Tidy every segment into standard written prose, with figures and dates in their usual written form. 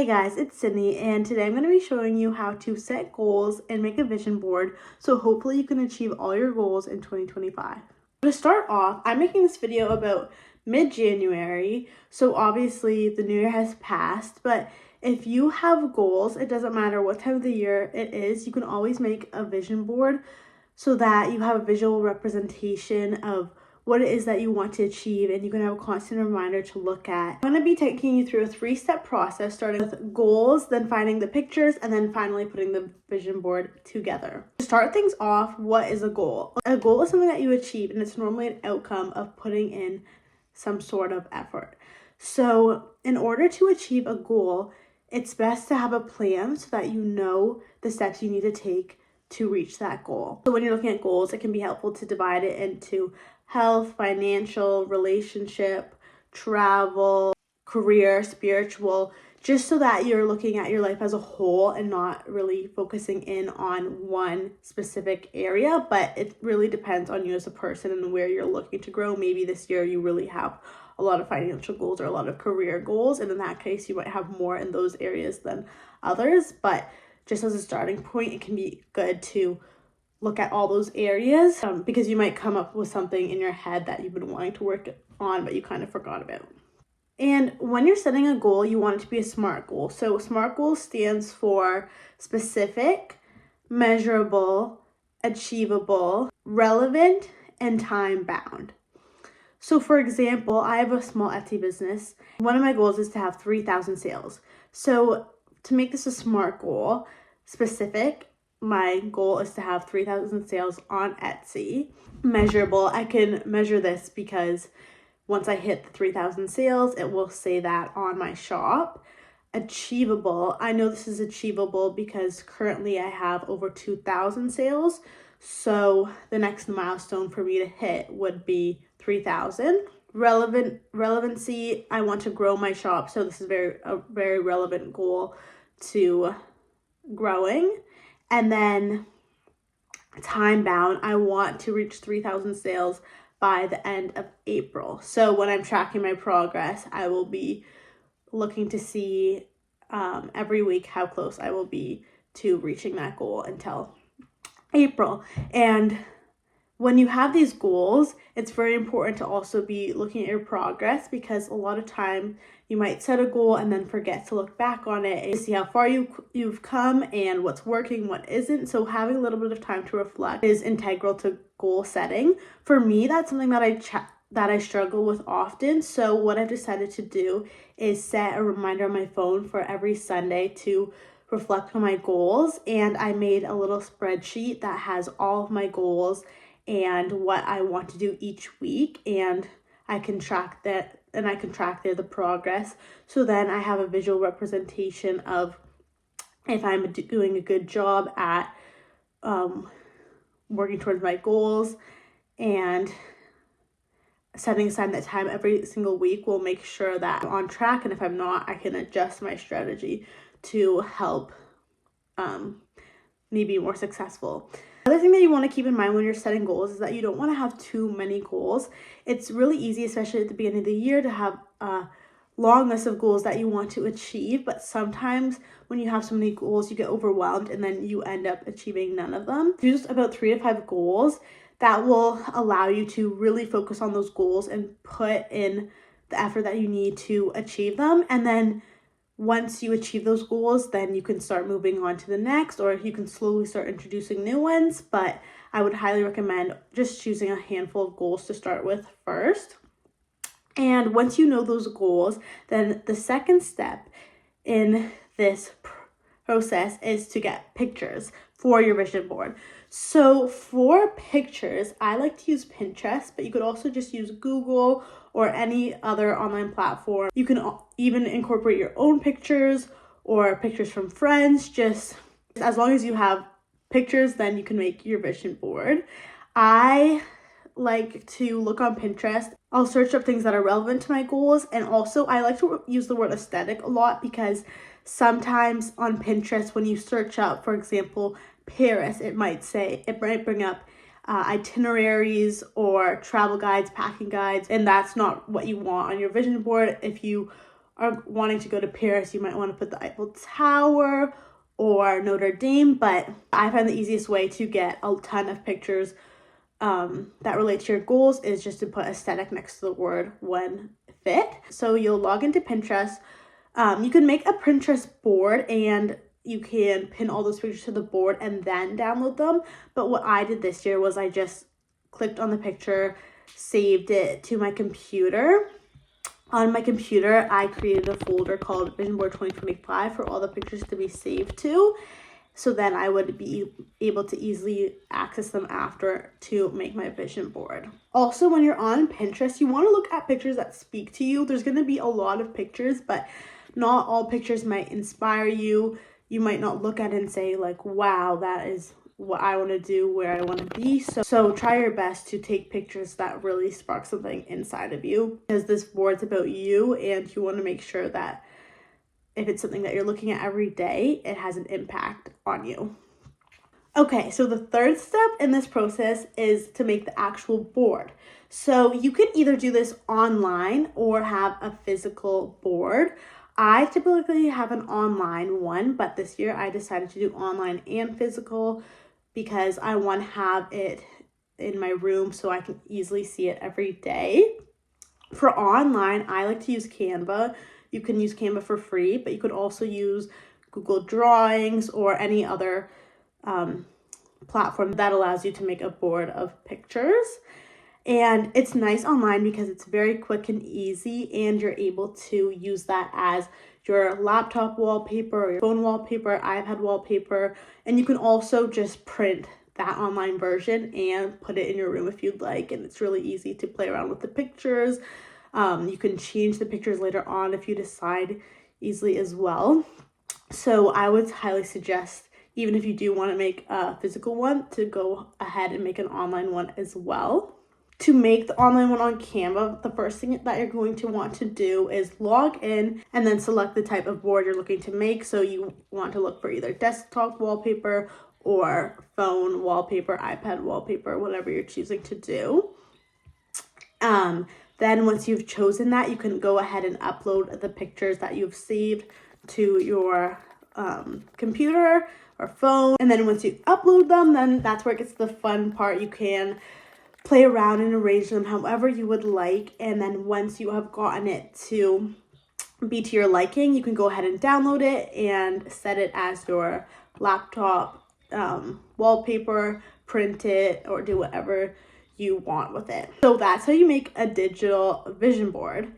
Hey guys, it's Sydney, and today I'm going to be showing you how to set goals and make a vision board so hopefully you can achieve all your goals in 2025. To start off, I'm making this video about mid-January, so obviously the new year has passed, but if you have goals, it doesn't matter what time of the year it is, you can always make a vision board so that you have a visual representation of what it is that you want to achieve, and you can have a constant reminder to look at. I'm going to be taking you through a 3-step process, starting with goals, then finding the pictures, and then finally putting the vision board together. To start things off, what is a goal? A goal is something that you achieve, and it's normally an outcome of putting in some sort of effort. So in order to achieve a goal, it's best to have a plan so that you know the steps you need to take to reach that goal. So when you're looking at goals, it can be helpful to divide it into health, financial, relationship, travel, career, spiritual, just so that you're looking at your life as a whole and not really focusing in on one specific area. But it really depends on you as a person and where you're looking to grow. Maybe this year you really have a lot of financial goals or a lot of career goals, and in that case you might have more in those areas than others. But just as a starting point, it can be good to look at all those areas because you might come up with something in your head that you've been wanting to work on but you kind of forgot about. And when you're setting a goal, you want it to be a SMART goal. So SMART goal stands for specific, measurable, achievable, relevant, and time bound. So for example, I have a small Etsy business. One of my goals is to have 3,000 sales. So to make this a SMART goal, specific, my goal is to have 3,000 sales on Etsy. Measurable, I can measure this because once I hit the 3,000 sales, it will say that on my shop. Achievable, I know this is achievable because currently I have over 2,000 sales. So the next milestone for me to hit would be 3,000. Relevancy, I want to grow my shop. So this is a very relevant goal to growing. And then time bound, I want to reach 3,000 sales by the end of April. So when I'm tracking my progress, I will be looking to see every week how close I will be to reaching that goal until April. And when you have these goals, it's very important to also be looking at your progress, because a lot of time you might set a goal and then forget to look back on it and see how far you've come and what's working, what isn't. So having a little bit of time to reflect is integral to goal setting. For me, that's something that I struggle with often. So what I've decided to do is set a reminder on my phone for every Sunday to reflect on my goals. And I made a little spreadsheet that has all of my goals and what I want to do each week, and I can track that, and I can track there the progress. So then I have a visual representation of if I'm doing a good job at working towards my goals, and setting aside that time every single week will make sure that I'm on track, and if I'm not, I can adjust my strategy to help me be more successful. Another thing that you want to keep in mind when you're setting goals is that you don't want to have too many goals. It's really easy, especially at the beginning of the year, to have a long list of goals that you want to achieve, but sometimes when you have so many goals, you get overwhelmed and then you end up achieving none of them. Choose about 3 to 5 goals that will allow you to really focus on those goals and put in the effort that you need to achieve them. And then once you achieve those goals, then you can start moving on to the next, or you can slowly start introducing new ones. But I would highly recommend just choosing a handful of goals to start with first. And once you know those goals, then the second step in this process is to get pictures for your vision board. So for pictures, I like to use Pinterest, but you could also just use Google or any other online platform. You can even incorporate your own pictures or pictures from friends. Just as long as you have pictures, then you can make your vision board. I like to look on Pinterest. I'll search up things that are relevant to my goals, and also I like to use the word aesthetic a lot, because sometimes on Pinterest when you search up, for example, Paris, it might bring up itineraries or travel guides, packing guides, and that's not what you want on your vision board. If you are wanting to go to Paris, you might want to put the Eiffel Tower or Notre Dame, but I find the easiest way to get a ton of pictures that relate to your goals is just to put aesthetic next to the word when fit. So you'll log into Pinterest. You can make a Pinterest board and you can pin all those pictures to the board and then download them. But what I did this year was I just clicked on the picture, saved it to my computer. On my computer, I created a folder called Vision Board 2025 for all the pictures to be saved to. So then I would be able to easily access them after to make my vision board. Also, when you're on Pinterest, you want to look at pictures that speak to you. There's going to be a lot of pictures, but not all pictures might inspire you. You might not look at it and say like, wow, that is what I want to do, where I want to be. So try your best to take pictures that really spark something inside of you, because this board's about you and you want to make sure that if it's something that you're looking at every day, it has an impact on you. Okay, so the third step in this process is to make the actual board. So you can either do this online or have a physical board. I typically have an online one, but this year I decided to do online and physical because I want to have it in my room so I can easily see it every day. For online, I like to use Canva. You can use Canva for free, but you could also use Google Drawings or any other platform that allows you to make a board of pictures. And it's nice online because it's very quick and easy, and you're able to use that as your laptop wallpaper, or your phone wallpaper, iPad wallpaper, and you can also just print that online version and put it in your room if you'd like, and it's really easy to play around with the pictures. You can change the pictures later on if you decide easily as well. So I would highly suggest, even if you do want to make a physical one, to go ahead and make an online one as well. To make the online one on Canva, the first thing that you're going to want to do is log in and then select the type of board you're looking to make. So you want to look for either desktop wallpaper or phone wallpaper, iPad wallpaper, whatever you're choosing to do. Then once you've chosen that, you can go ahead and upload the pictures that you've saved to your computer or phone. And then once you upload them, then that's where it gets the fun part. You can play around and arrange them however you would like. And then once you have gotten it to be to your liking, you can go ahead and download it and set it as your laptop wallpaper, print it, or do whatever you want with it. So that's how you make a digital vision board.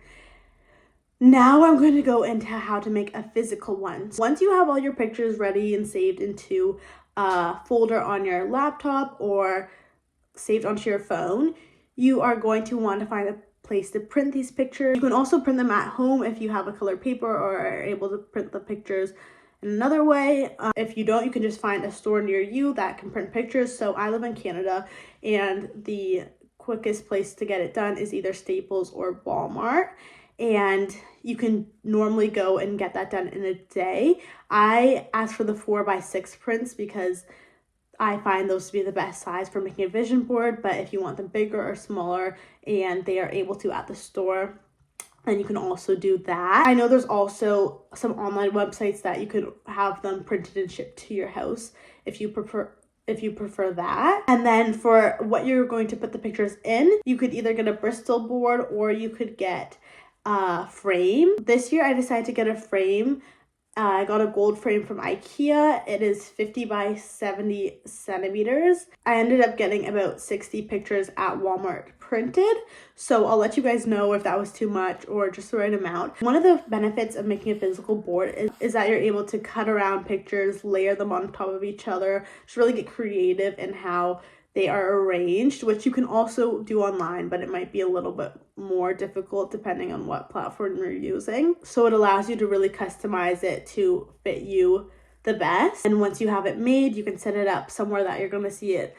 Now I'm going to go into how to make a physical one. Once you have all your pictures ready and saved into a folder on your laptop or saved onto your phone, you are going to want to find a place to print these pictures. You can also print them at home if you have a colored paper or are able to print the pictures in another way. If you don't, you can just find a store near you that can print pictures. So I live in Canada, and the quickest place to get it done is either Staples or Walmart. And you can normally go and get that done in a day. I ask for the 4x6 prints because I find those to be the best size for making a vision board. But if you want them bigger or smaller and they are able to at the store, then you can also do that. I know there's also some online websites that you could have them printed and shipped to your house if you prefer that. And then for what you're going to put the pictures in, you could either get a Bristol board or you could get a frame. This year I decided to get a frame. I got a gold frame from IKEA. It is 50 by 70 centimeters. I ended up getting about 60 pictures at Walmart printed. So I'll let you guys know if that was too much or just the right amount. One of the benefits of making a physical board is that you're able to cut around pictures, layer them on top of each other, just really get creative in how they are arranged, which you can also do online, but it might be a little bit more difficult depending on what platform you're using. So it allows you to really customize it to fit you the best. And once you have it made, you can set it up somewhere that you're going to see it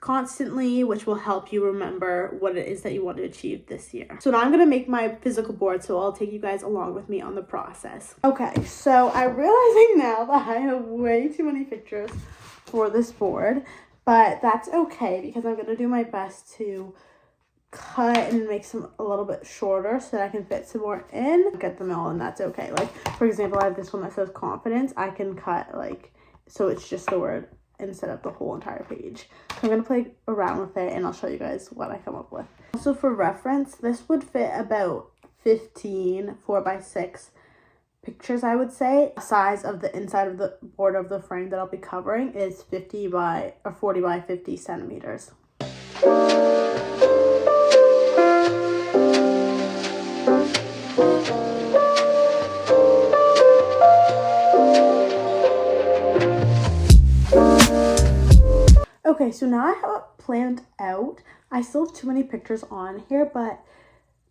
constantly, which will help you remember what it is that you want to achieve this year. So now I'm going to make my physical board, so I'll take you guys along with me on the process. Okay, so I'm realizing now that I have way too many pictures for this board, but that's okay because I'm going to do my best to cut and make some a little bit shorter so that I can fit some more in. Get them all, and that's okay. Like, for example, I have this one that says confidence. I can cut, like, so it's just the word instead of the whole entire page. So I'm going to play around with it, and I'll show you guys what I come up with. Also, for reference, this would fit about 15 4x6 pictures, I would say. The size of the inside of the border of the frame that I'll be covering is 40 by 50 centimeters. Okay, so now I have it planned out. I still have too many pictures on here, but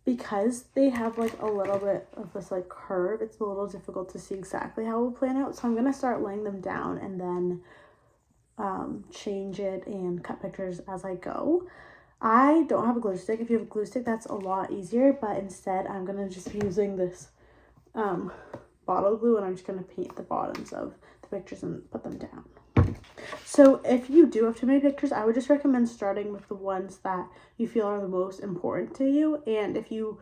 because they have like a little bit of this like curve, it's a little difficult to see exactly how we'll plan out. So I'm going to start laying them down and then change it and cut pictures as I go. I don't have a glue stick. If you have a glue stick, that's a lot easier, but instead I'm going to just be using this bottle glue, and I'm just going to paint the bottoms of the pictures and put them down. So if you do have too many pictures, I would just recommend starting with the ones that you feel are the most important to you. And if you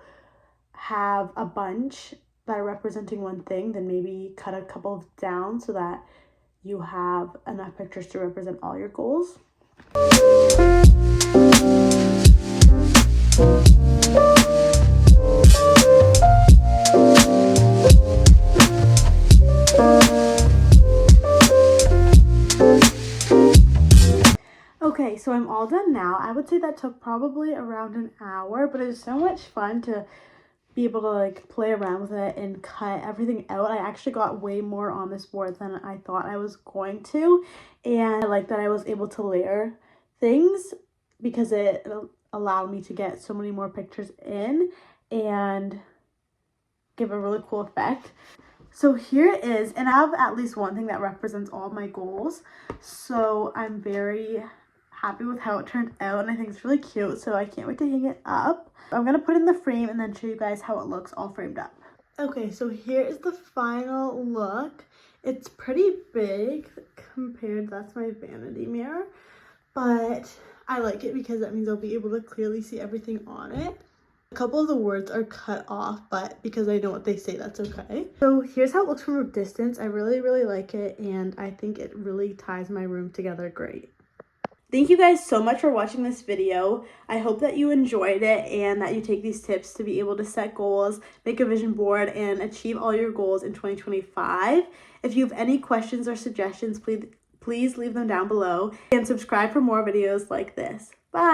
have a bunch that are representing one thing, then maybe cut a couple down so that you have enough pictures to represent all your goals. Okay, so I'm all done now. I would say that took probably around an hour, but it was so much fun to be able to like play around with it and cut everything out. I actually got way more on this board than I thought I was going to, and I like that I was able to layer things because it allowed me to get so many more pictures in and give a really cool effect. So here it is, and I have at least one thing that represents all my goals, so I'm very happy with how it turned out, and I think it's really cute, so I can't wait to hang it up. I'm gonna put it in the frame and then show you guys how it looks all framed up. Okay, so here is the final look. It's pretty big compared, that's my vanity mirror, but I like it because that means I'll be able to clearly see everything on it. A couple of the words are cut off, but because I know what they say, that's okay. So here's how it looks from a distance. I really like it, and I think it really ties my room together great. Thank you guys so much for watching this video. I hope that you enjoyed it and that you take these tips to be able to set goals, make a vision board, and achieve all your goals in 2025. If you have any questions or suggestions, please leave them down below, and subscribe for more videos like this. Bye!